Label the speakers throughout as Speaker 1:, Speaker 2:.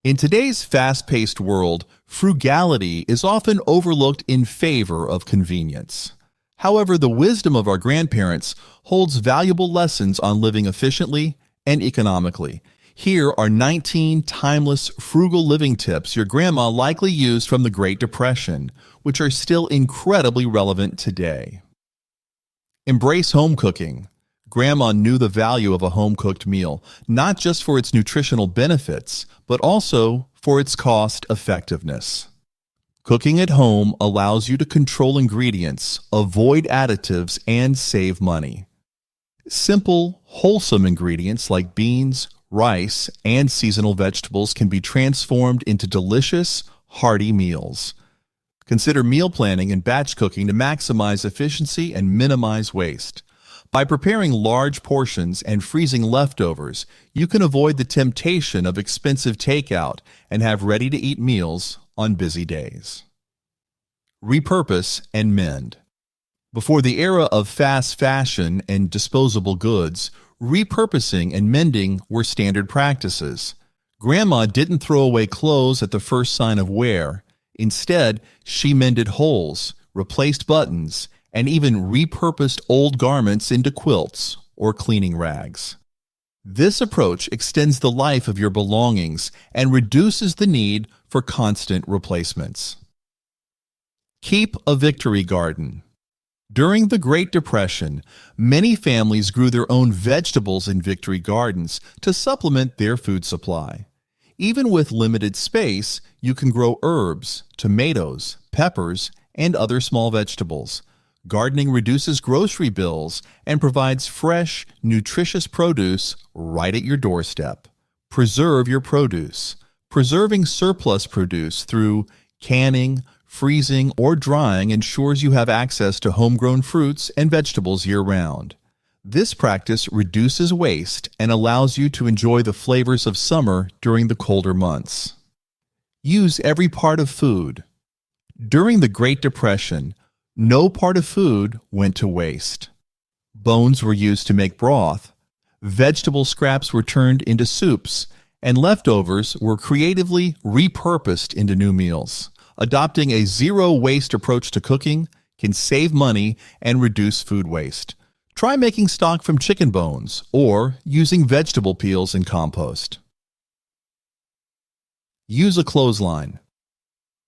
Speaker 1: In today's fast-paced world, frugality is often overlooked in favor of convenience. However, the wisdom of our grandparents holds valuable lessons on living efficiently and economically. Here are 19 timeless frugal living tips your grandma likely used from the Great Depression, which are still incredibly relevant today. Embrace home cooking. Grandma knew the value of a home-cooked meal, not just for its nutritional benefits, but also for its cost effectiveness. Cooking at home allows you to control ingredients, avoid additives, and save money. Simple, wholesome ingredients like beans, rice, and seasonal vegetables can be transformed into delicious, hearty meals. Consider meal planning and batch cooking to maximize efficiency and minimize waste. By preparing large portions and freezing leftovers, you can avoid the temptation of expensive takeout and have ready-to-eat meals on busy days. Repurpose and mend. Before the era of fast fashion and disposable goods, repurposing and mending were standard practices. Grandma didn't throw away clothes at the first sign of wear. Instead, she mended holes, replaced buttons, and even repurposed old garments into quilts or cleaning rags. This approach extends the life of your belongings and reduces the need for constant replacements. Keep a victory garden. During the Great Depression, many families grew their own vegetables in victory gardens to supplement their food supply. Even with limited space, you can grow herbs, tomatoes, peppers, and other small vegetables. Gardening reduces grocery bills and provides fresh, nutritious produce right at your doorstep. Preserve your produce. Preserving surplus produce through canning, freezing, or drying ensures you have access to homegrown fruits and vegetables year-round. This practice reduces waste and allows you to enjoy the flavors of summer during the colder months. Use every part of food. During the Great Depression, no part of food went to waste. Bones were used to make broth, vegetable scraps were turned into soups, and leftovers were creatively repurposed into new meals. Adopting a zero-waste approach to cooking can save money and reduce food waste. Try making stock from chicken bones or using vegetable peels in compost. Use a clothesline.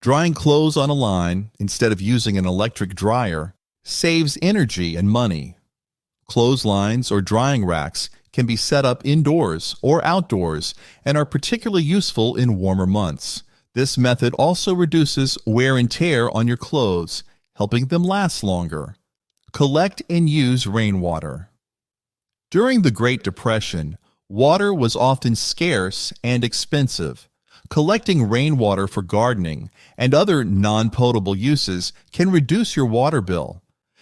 Speaker 1: Drying clothes on a line instead of using an electric dryer saves energy and money. Clotheslines or drying racks can be set up indoors or outdoors and are particularly useful in warmer months. This method also reduces wear and tear on your clothes, helping them last longer. Collect and use rainwater. During the Great Depression, water was often scarce and expensive. Collecting rainwater for gardening and other non-potable uses can reduce your water bill.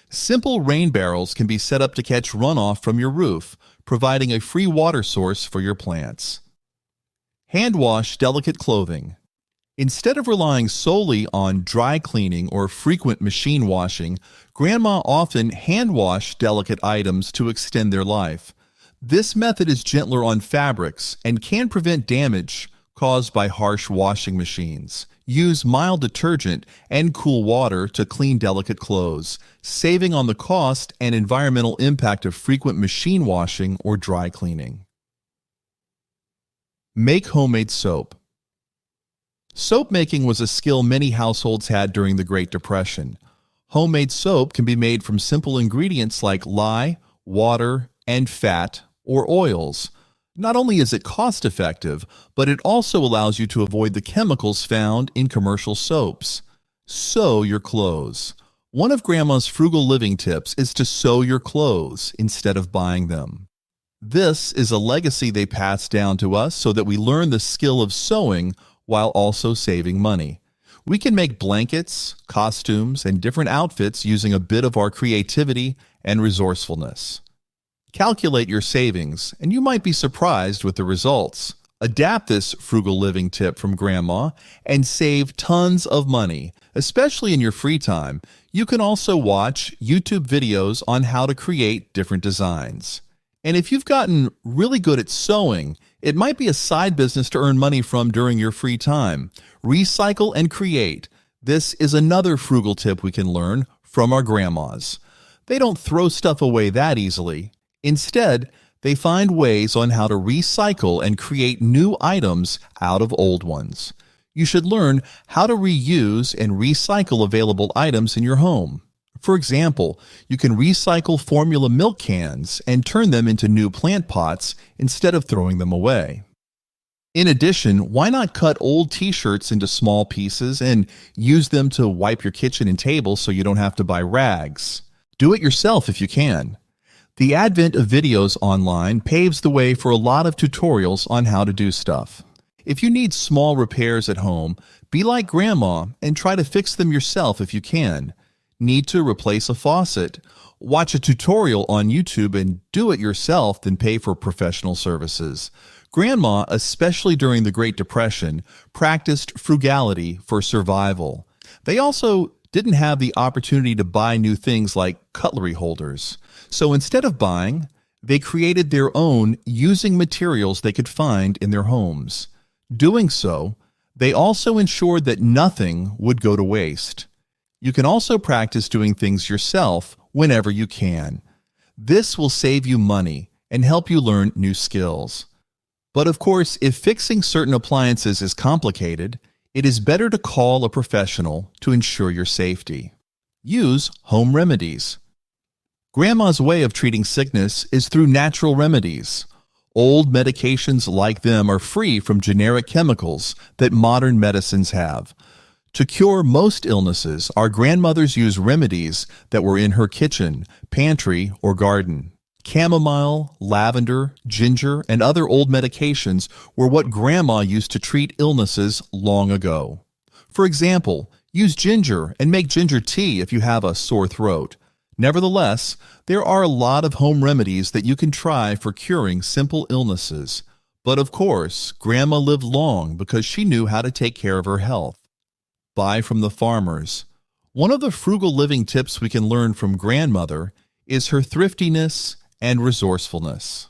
Speaker 1: Simple rain barrels can be set up to catch runoff from your roof, providing a free water source for your plants. Hand wash delicate clothing. Instead of relying solely on dry cleaning or frequent machine washing, Grandma often hand-washed delicate items to extend their life. This method is gentler on fabrics and can prevent damage caused by harsh washing machines. Use mild detergent and cool water to clean delicate clothes, saving on the cost and environmental impact of frequent machine washing or dry cleaning. Make homemade soap. Soap making was a skill many households had during the Great Depression. Homemade soap can be made from simple ingredients like lye, water, and fat or oils. Not only is it cost-effective, but it also allows you to avoid the chemicals found in commercial soaps. Sew your clothes. One of Grandma's frugal living tips is to sew your clothes instead of buying them. This is a legacy they passed down to us so that we learn the skill of sewing while also saving money. We can make blankets, costumes, and different outfits using a bit of our creativity and resourcefulness. Calculate your savings, and you might be surprised with the results. Adapt this frugal living tip from Grandma and save tons of money, especially in your free time. You can also watch YouTube videos on how to create different designs. And if you've gotten really good at sewing, It might be a side business to earn money from during your free time. Recycle and create. This is another frugal tip we can learn from our grandmas. They don't throw stuff away that easily. Instead, they find ways on how to recycle and create new items out of old ones. You should learn how to reuse and recycle available items in your home. For example, you can recycle formula milk cans and turn them into new plant pots instead of throwing them away. In addition, why not cut old t-shirts into small pieces and use them to wipe your kitchen and table so you don't have to buy rags? Do it yourself if you can. The advent of videos online paves the way for a lot of tutorials on how to do stuff. If you need small repairs at home, be like Grandma and try to fix them yourself if you can. Need to replace a faucet? Watch a tutorial on YouTube and do it yourself, then pay for professional services. Grandma, especially during the Great Depression, practiced frugality for survival. They also didn't have the opportunity to buy new things like cutlery holders. So instead of buying, they created their own using materials they could find in their homes. Doing so, they also ensured that nothing would go to waste. You can also practice doing things yourself whenever you can. This will save you money and help you learn new skills. But of course, if fixing certain appliances is complicated, it is better to call a professional to ensure your safety. Use home remedies. Grandma's way of treating sickness is through natural remedies. Old medications like them are free from generic chemicals that modern medicines have. To cure most illnesses, our grandmothers used remedies that were in her kitchen, pantry, or garden. Chamomile, lavender, ginger, and other old medications were what Grandma used to treat illnesses long ago. For example, use ginger and make ginger tea if you have a sore throat. Nevertheless, there are a lot of home remedies that you can try for curing simple illnesses. But of course, Grandma lived long because she knew how to take care of her health. Buy from the farmers. One of the frugal living tips we can learn from Grandmother is her thriftiness and resourcefulness.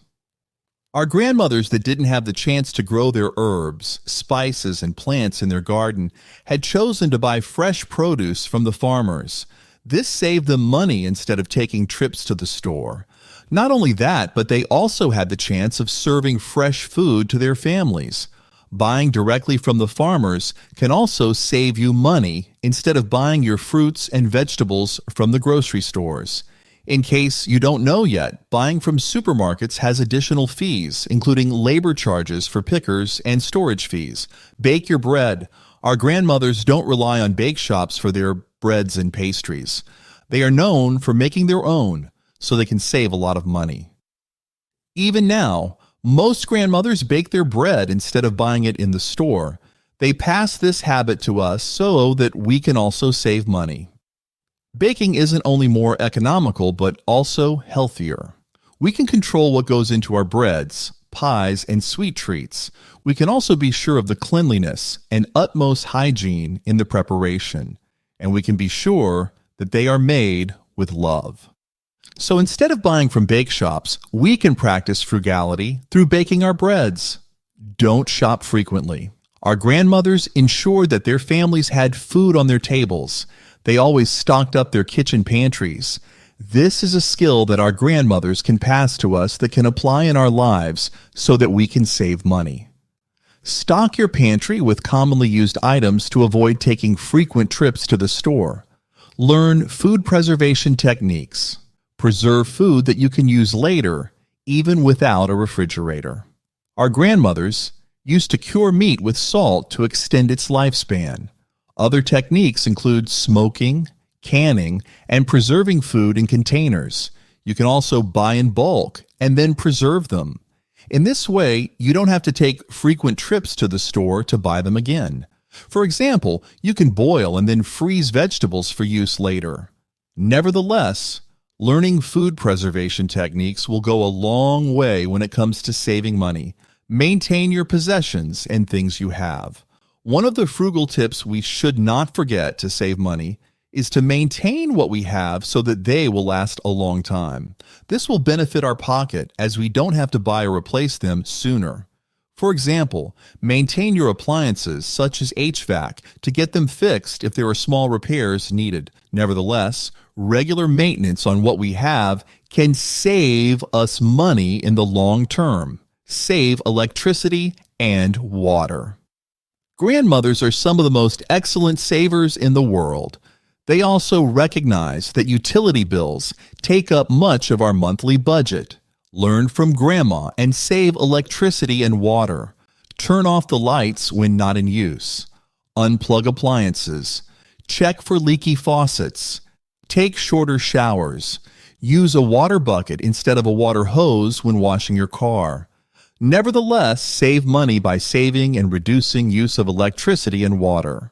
Speaker 1: Our grandmothers that didn't have the chance to grow their herbs, spices, and plants in their garden had chosen to buy fresh produce from the farmers. This saved them money instead of taking trips to the store. Not only that, but they also had the chance of serving fresh food to their families. Buying directly from the farmers can also save you money instead of buying your fruits and vegetables from the grocery stores. In case you don't know yet, buying from supermarkets has additional fees, including labor charges for pickers and storage fees. Bake your bread. Our grandmothers don't rely on bake shops for their breads and pastries. They are known for making their own, so they can save a lot of money. Even now, most grandmothers bake their bread instead of buying it in the store. They pass this habit to us so that we can also save money. Baking isn't only more economical, but also healthier. We can control what goes into our breads, pies, and sweet treats. We can also be sure of the cleanliness and utmost hygiene in the preparation, and we can be sure that they are made with love. So instead of buying from bake shops, we can practice frugality through baking our breads. Don't shop frequently. Our grandmothers ensured that their families had food on their tables. They always stocked up their kitchen pantries. This is a skill that our grandmothers can pass to us that can apply in our lives so that we can save money. Stock your pantry with commonly used items to avoid taking frequent trips to the store. Learn food preservation techniques. Preserve food that you can use later, even without a refrigerator. Our grandmothers used to cure meat with salt to extend its lifespan. Other techniques include smoking, canning, and preserving food in containers. You can also buy in bulk and then preserve them. In this way, you don't have to take frequent trips to the store to buy them again. For example, you can boil and then freeze vegetables for use later. Nevertheless, learning food preservation techniques will go a long way when it comes to saving money. Maintain your possessions and things you have. One of the frugal tips we should not forget to save money is to maintain what we have so that they will last a long time. This will benefit our pocket as we don't have to buy or replace them sooner. For example, maintain your appliances such as HVAC to get them fixed if there are small repairs needed. Nevertheless, regular maintenance on what we have can save us money in the long term. Save electricity and water. Grandmothers are some of the most excellent savers in the world. They also recognize that utility bills take up much of our monthly budget. Learn from Grandma and save electricity and water. Turn off the lights when not in use. Unplug appliances. Check for leaky faucets. Take shorter showers. Use a water bucket instead of a water hose when washing your car. Nevertheless, save money by saving and reducing use of electricity and water.